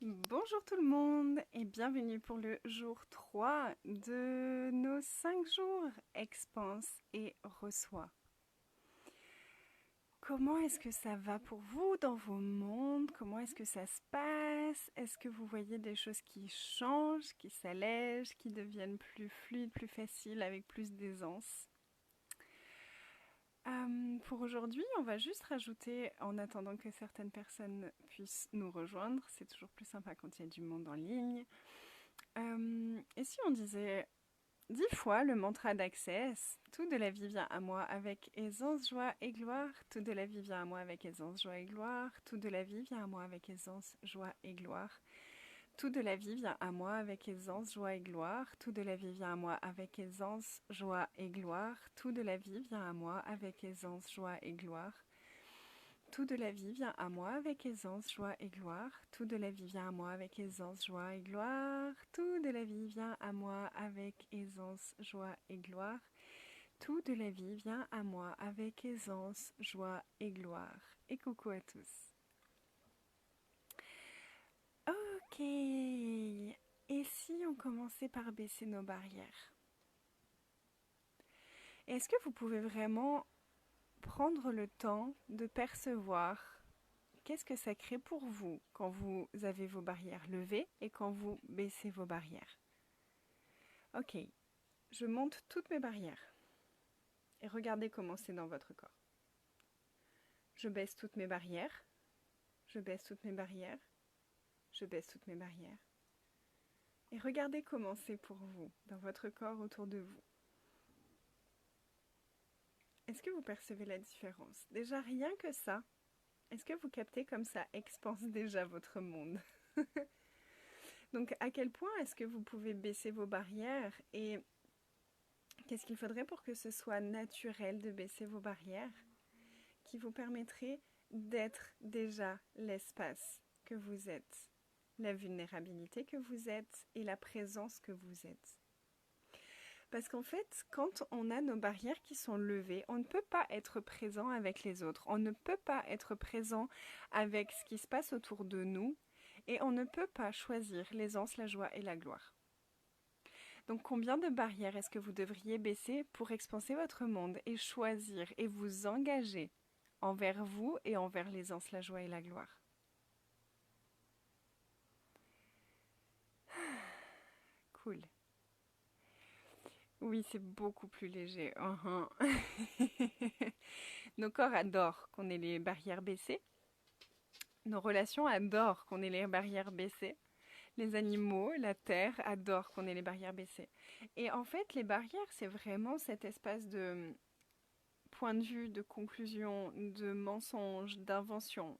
Bonjour tout le monde et bienvenue pour le jour 3 de nos 5 jours Expanse et Reçois. Comment est-ce que ça va pour vous dans vos mondes? Comment est-ce que ça se passe? Est-ce que vous voyez des choses qui changent, qui s'allègent, qui deviennent plus fluides, plus faciles, avec plus d'aisance? Pour aujourd'hui, on va juste rajouter, en attendant que certaines personnes puissent nous rejoindre, c'est toujours plus sympa quand il y a du monde en ligne. Et si on disait 10 fois le mantra d'Access, tout de la vie vient à moi avec aisance, joie et gloire, tout de la vie vient à moi avec aisance, joie et gloire, tout de la vie vient à moi avec aisance, joie et gloire. Tout de la vie vient à moi avec aisance, joie et gloire. Tout de la vie vient à moi avec aisance, joie et gloire. Tout de la vie vient à moi avec aisance, joie et gloire. Tout de la vie vient à moi avec aisance, joie et gloire. Tout de la vie vient à moi avec aisance, joie et gloire. Tout de la vie vient à moi avec aisance, joie et gloire. Tout de la vie vient à moi avec aisance, joie et gloire. Et coucou à tous. Ok. Et si on commençait par baisser nos barrières? Est-ce que vous pouvez vraiment prendre le temps de percevoir qu'est-ce que ça crée pour vous quand vous avez vos barrières levées et quand vous baissez vos barrières? Ok, je monte toutes mes barrières et regardez comment c'est dans votre corps. Je baisse toutes mes barrières, je baisse toutes mes barrières, je baisse toutes mes barrières. Et regardez comment c'est pour vous, dans votre corps autour de vous. Est-ce que vous percevez la différence? Déjà rien que ça, est-ce que vous captez comme ça expanse déjà votre monde? Donc à quel point est-ce que vous pouvez baisser vos barrières et qu'est-ce qu'il faudrait pour que ce soit naturel de baisser vos barrières qui vous permettrait d'être déjà l'espace que vous êtes, la vulnérabilité que vous êtes et la présence que vous êtes. Parce qu'en fait, quand on a nos barrières qui sont levées, on ne peut pas être présent avec les autres, on ne peut pas être présent avec ce qui se passe autour de nous et on ne peut pas choisir l'aisance, la joie et la gloire. Donc combien de barrières est-ce que vous devriez baisser pour expanser votre monde et choisir et vous engager envers vous et envers l'aisance, la joie et la gloire? Cool. Oui, c'est beaucoup plus léger. Nos corps adorent qu'on ait les barrières baissées. Nos relations adorent qu'on ait les barrières baissées. Les animaux, la terre adorent qu'on ait les barrières baissées. Et en fait, les barrières, c'est vraiment cet espace de point de vue, de conclusion, de mensonge, d'invention.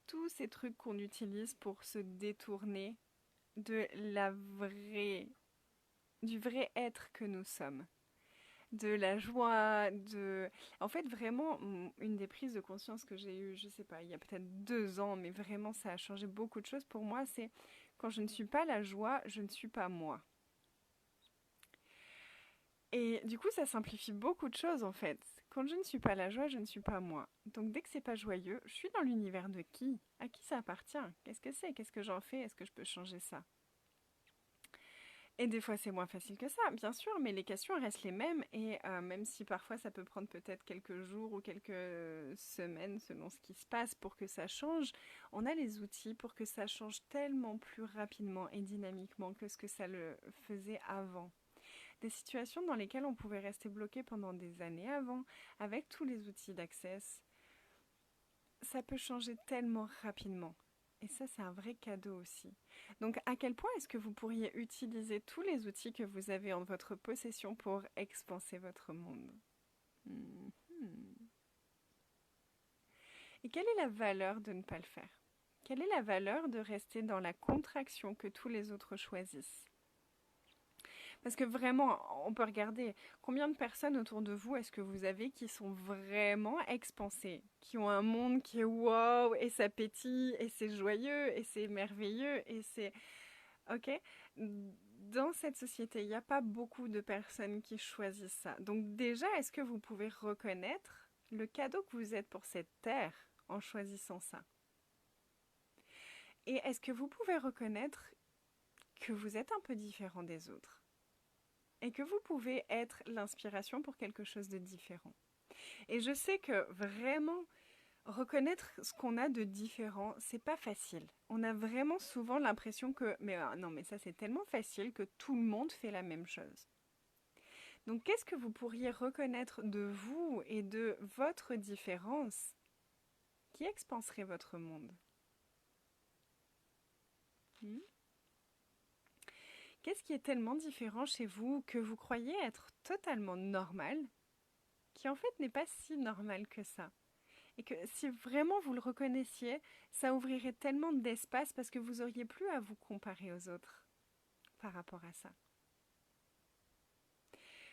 Tous ces trucs qu'on utilise pour se détourner de du vrai être que nous sommes. De la joie, de... En fait, vraiment, une des prises de conscience que j'ai eues, je sais pas, il y a peut-être 2 ans, mais vraiment, ça a changé beaucoup de choses pour moi, c'est quand je ne suis pas la joie, je ne suis pas moi. Et du coup, ça simplifie beaucoup de choses, en fait. Quand je ne suis pas la joie, je ne suis pas moi. Donc, dès que c'est pas joyeux, je suis dans l'univers de qui? À qui ça appartient? Qu'est-ce que c'est? Qu'est-ce que j'en fais? Est-ce que je peux changer ça? Et des fois, c'est moins facile que ça, bien sûr, mais les questions restent les mêmes. Et même si parfois, ça peut prendre peut-être quelques jours ou quelques semaines selon ce qui se passe pour que ça change, on a les outils pour que ça change tellement plus rapidement et dynamiquement que ce que ça le faisait avant. Des situations dans lesquelles on pouvait rester bloqué pendant des années avant, avec tous les outils d'accès, ça peut changer tellement rapidement. Et ça, c'est un vrai cadeau aussi. Donc, à quel point est-ce que vous pourriez utiliser tous les outils que vous avez en votre possession pour expanser votre monde? Et quelle est la valeur de ne pas le faire? Quelle est la valeur de rester dans la contraction que tous les autres choisissent? Parce que vraiment, on peut regarder combien de personnes autour de vous est-ce que vous avez qui sont vraiment expansées, qui ont un monde qui est wow, et ça pétille, et c'est joyeux, et c'est merveilleux, et c'est... Ok? Dans cette société, il n'y a pas beaucoup de personnes qui choisissent ça. Donc déjà, est-ce que vous pouvez reconnaître le cadeau que vous êtes pour cette terre en choisissant ça? Et est-ce que vous pouvez reconnaître que vous êtes un peu différent des autres et que vous pouvez être l'inspiration pour quelque chose de différent? Et je sais que vraiment reconnaître ce qu'on a de différent, c'est pas facile. On a vraiment souvent l'impression que non, mais ça c'est tellement facile que tout le monde fait la même chose. Donc qu'est-ce que vous pourriez reconnaître de vous et de votre différence qui expanserait votre monde? Qu'est-ce qui est tellement différent chez vous que vous croyez être totalement normal, qui en fait n'est pas si normal que ça? Et que si vraiment vous le reconnaissiez, ça ouvrirait tellement d'espace parce que vous auriez plus à vous comparer aux autres par rapport à ça.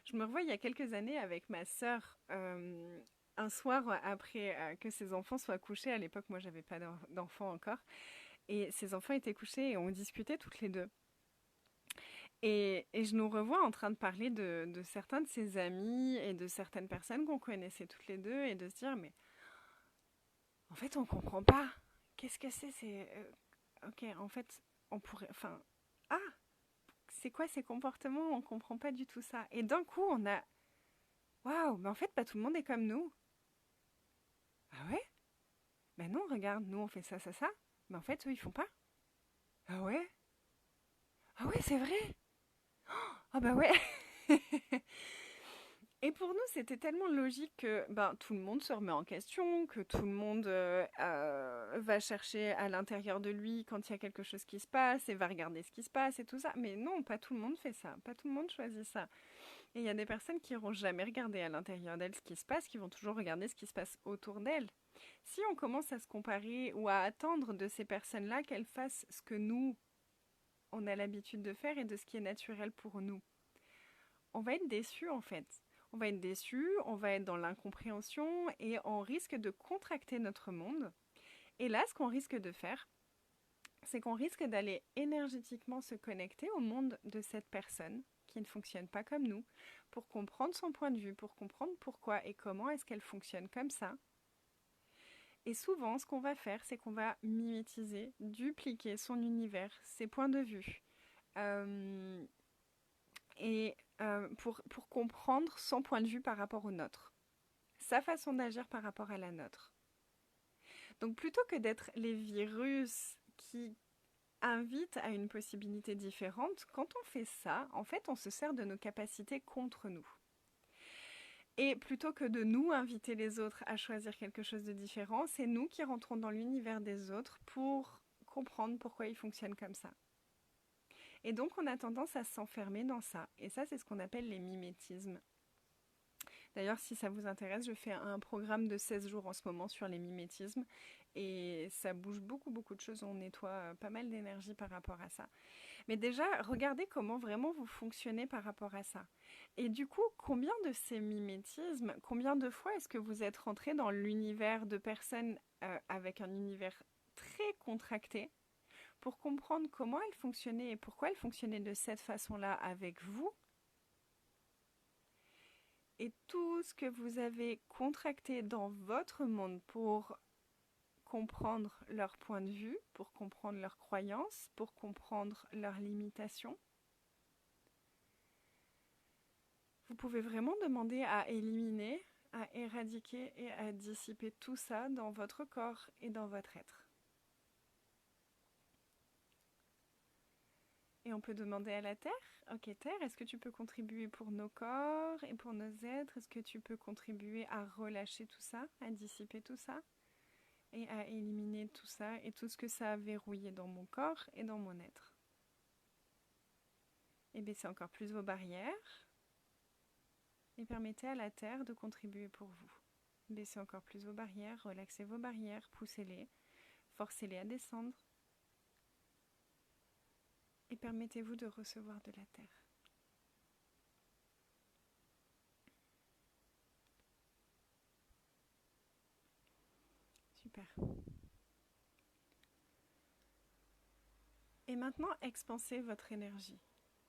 Je me revois il y a quelques années avec ma sœur, un soir après que ses enfants soient couchés. À l'époque, moi, j'avais pas d'enfants encore. Et ses enfants étaient couchés et on discutait toutes les deux. Et je nous revois en train de parler de certains de ses amis et de certaines personnes qu'on connaissait toutes les deux et de se dire, mais en fait, on comprend pas. Qu'est-ce que c'est ok, en fait, on pourrait... Enfin, ah, c'est quoi ces comportements? On comprend pas du tout ça. Et d'un coup, on a... Waouh, mais en fait, pas tout le monde est comme nous. Ah ouais? Ben non, regarde, nous, on fait ça, ça, ça. Mais en fait, eux, ils font pas. Ah ouais? Ah ouais, c'est vrai? Ah bah ouais. Et pour nous, c'était tellement logique que ben, tout le monde se remet en question, que tout le monde va chercher à l'intérieur de lui quand il y a quelque chose qui se passe et va regarder ce qui se passe et tout ça. Mais non, pas tout le monde fait ça, pas tout le monde choisit ça. Et il y a des personnes qui n'iront jamais regarder à l'intérieur d'elles ce qui se passe, qui vont toujours regarder ce qui se passe autour d'elles. Si on commence à se comparer ou à attendre de ces personnes-là qu'elles fassent ce que nous, on a l'habitude de faire et de ce qui est naturel pour nous, on va être déçus en fait. On va être déçus, on va être dans l'incompréhension et on risque de contracter notre monde. Et là, ce qu'on risque de faire, c'est qu'on risque d'aller énergétiquement se connecter au monde de cette personne qui ne fonctionne pas comme nous, pour comprendre son point de vue, pour comprendre pourquoi et comment est-ce qu'elle fonctionne comme ça. Et souvent, ce qu'on va faire, c'est qu'on va mimétiser, dupliquer son univers, ses points de vue. Pour comprendre son point de vue par rapport au nôtre, sa façon d'agir par rapport à la nôtre. Donc plutôt que d'être les virus qui invitent à une possibilité différente, quand on fait ça, en fait, on se sert de nos capacités contre nous. Et plutôt que de nous inviter les autres à choisir quelque chose de différent, c'est nous qui rentrons dans l'univers des autres pour comprendre pourquoi ils fonctionnent comme ça. Et donc on a tendance à s'enfermer dans ça. Et ça, c'est ce qu'on appelle les mimétismes. D'ailleurs, si ça vous intéresse, je fais un programme de 16 jours en ce moment sur les mimétismes. Et ça bouge beaucoup, beaucoup de choses. On nettoie pas mal d'énergie par rapport à ça. Mais déjà, regardez comment vraiment vous fonctionnez par rapport à ça. Et du coup, combien de ces mimétismes, combien de fois est-ce que vous êtes rentré dans l'univers de personnes avec un univers très contracté pour comprendre comment elles fonctionnaient et pourquoi elles fonctionnaient de cette façon-là avec vous? Et tout ce que vous avez contracté dans votre monde pour comprendre leur point de vue, pour comprendre leurs croyances, pour comprendre leurs limitations, vous pouvez vraiment demander à éliminer, à éradiquer et à dissiper tout ça dans votre corps et dans votre être. Et on peut demander à la Terre, ok Terre, est-ce que tu peux contribuer pour nos corps et pour nos êtres? Est-ce que tu peux contribuer à relâcher tout ça, à dissiper tout ça et à éliminer tout ça et tout ce que ça a verrouillé dans mon corps et dans mon être? Et baissez encore plus vos barrières et permettez à la Terre de contribuer pour vous. Baissez encore plus vos barrières, relaxez vos barrières, poussez-les, forcez-les à descendre. Et permettez-vous de recevoir de la terre. Super. Et maintenant, expansez votre énergie.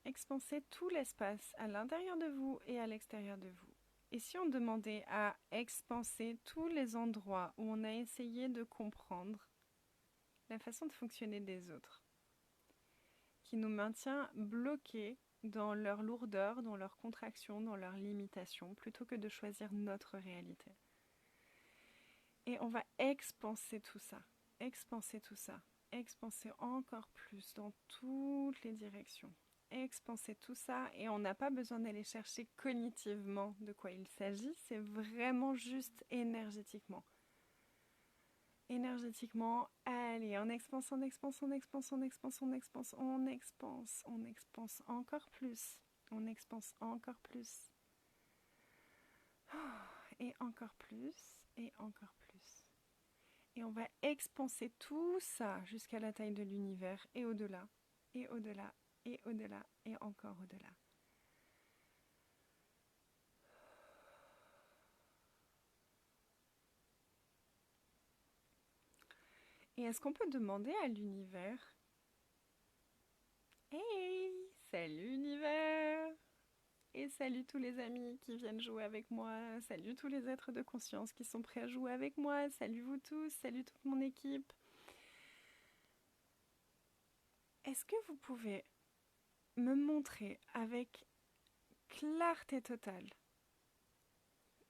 Expansez tout l'espace à l'intérieur de vous et à l'extérieur de vous. Et si on demandait à expanser tous les endroits où on a essayé de comprendre la façon de fonctionner des autres, qui nous maintient bloqués dans leur lourdeur, dans leur contraction, dans leurs limitations, plutôt que de choisir notre réalité. Et on va expanser tout ça, expanser tout ça, expanser encore plus dans toutes les directions. Expanser tout ça, et on n'a pas besoin d'aller chercher cognitivement de quoi il s'agit, c'est vraiment juste énergétiquement. Énergétiquement, allez, on expanse, on expanse, on expanse, on expanse, on expanse, on expanse, on expanse encore plus, on expanse encore plus. Et encore plus, et encore plus. Et on va expanser tout ça jusqu'à la taille de l'univers et au-delà, et au-delà, et au-delà, et encore au-delà. Et est-ce qu'on peut demander à l'univers « Hey, salut univers !» Et salut tous les amis qui viennent jouer avec moi, salut tous les êtres de conscience qui sont prêts à jouer avec moi, salut vous tous, salut toute mon équipe. Est-ce que vous pouvez me montrer avec clarté totale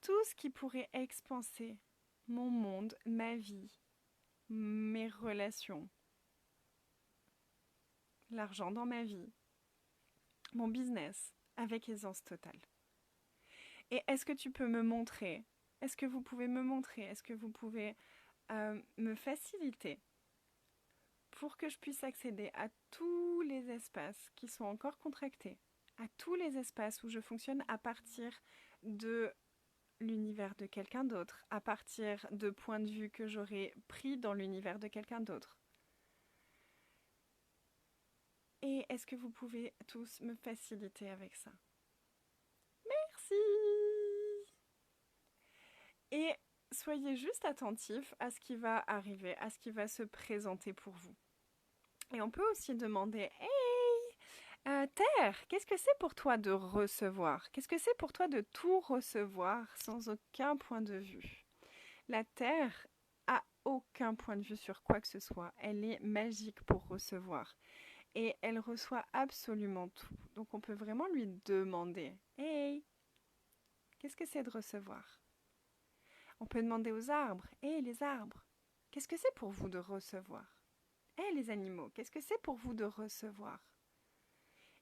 tout ce qui pourrait expanser mon monde, ma vie, mes relations, l'argent dans ma vie, mon business, avec aisance totale? Et est-ce que tu peux me montrer, est-ce que vous pouvez me montrer, est-ce que vous pouvez me faciliter pour que je puisse accéder à tous les espaces qui sont encore contractés, à tous les espaces où je fonctionne à partir de l'univers de quelqu'un d'autre, à partir de points de vue que j'aurais pris dans l'univers de quelqu'un d'autre. Et est-ce que vous pouvez tous me faciliter avec ça? Merci! Et soyez juste attentifs à ce qui va arriver, à ce qui va se présenter pour vous. Et on peut aussi demander « Hey, Terre, qu'est-ce que c'est pour toi de recevoir? Qu'est-ce que c'est pour toi de tout recevoir sans aucun point de vue ?» La Terre a aucun point de vue sur quoi que ce soit. Elle est magique pour recevoir. Et elle reçoit absolument tout. Donc on peut vraiment lui demander « Hey, qu'est-ce que c'est de recevoir ?» On peut demander aux arbres « Hey, les arbres, qu'est-ce que c'est pour vous de recevoir ?» Hey, les animaux, qu'est-ce que c'est pour vous de recevoir?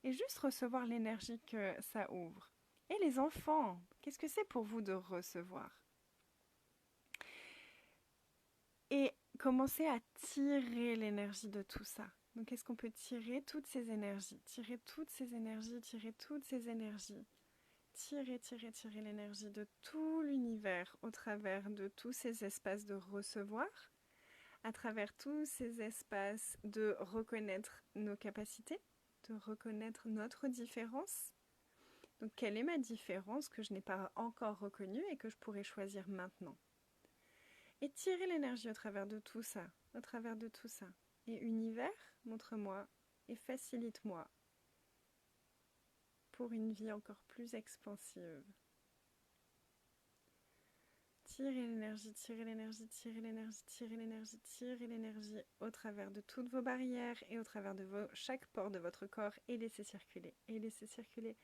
Et juste recevoir l'énergie que ça ouvre. Et les enfants, qu'est-ce que c'est pour vous de recevoir? Et commencer à tirer l'énergie de tout ça. Donc, est-ce qu'on peut tirer toutes ces énergies? Tirer toutes ces énergies, tirer toutes ces énergies. Tirer l'énergie de tout l'univers au travers de tous ces espaces de recevoir, à travers tous ces espaces de reconnaître nos capacités, de reconnaître notre différence. Donc, quelle est ma différence que je n'ai pas encore reconnue et que je pourrais choisir maintenant? Et tirer l'énergie au travers de tout ça, au travers de tout ça. Et univers, montre-moi et facilite-moi pour une vie encore plus expansive. Tirez l'énergie, tirez l'énergie, tirez l'énergie, tirez l'énergie, tirez l'énergie au travers de toutes vos barrières et au travers de chaque pore de votre corps et laissez circuler, et laissez circuler.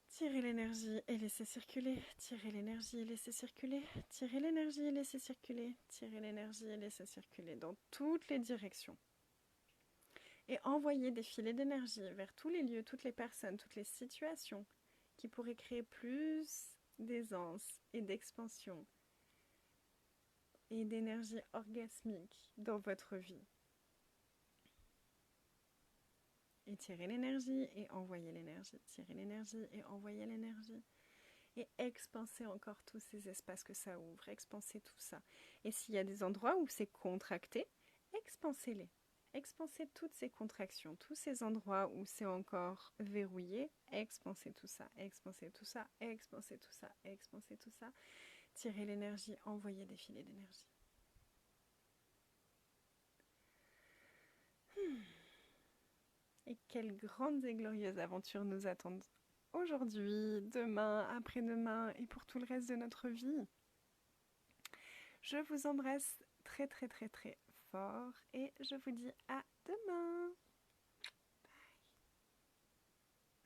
Tirez l'énergie et laissez circuler, tirez l'énergie et laissez circuler, tirez l'énergie et laissez circuler, tirez l'énergie et laissez circuler dans toutes les directions. Et envoyez des filets d'énergie vers tous les lieux, toutes les personnes, toutes les situations qui pourraient créer plus d'aisance et d'expansion et d'énergie orgasmique dans votre vie. Et tirez l'énergie et envoyez l'énergie, tirez l'énergie et envoyez l'énergie. Et expansez encore tous ces espaces que ça ouvre, expansez tout ça. Et s'il y a des endroits où c'est contracté, expansez-les. Expansez toutes ces contractions, tous ces endroits où c'est encore verrouillé, expansez tout ça, expansez tout ça, expansez tout ça, expansez tout ça. Tirez l'énergie, envoyez des filets d'énergie. Et quelles grandes et glorieuses aventures nous attendent aujourd'hui, demain, après-demain et pour tout le reste de notre vie. Je vous embrasse très très très très fort et je vous dis à demain.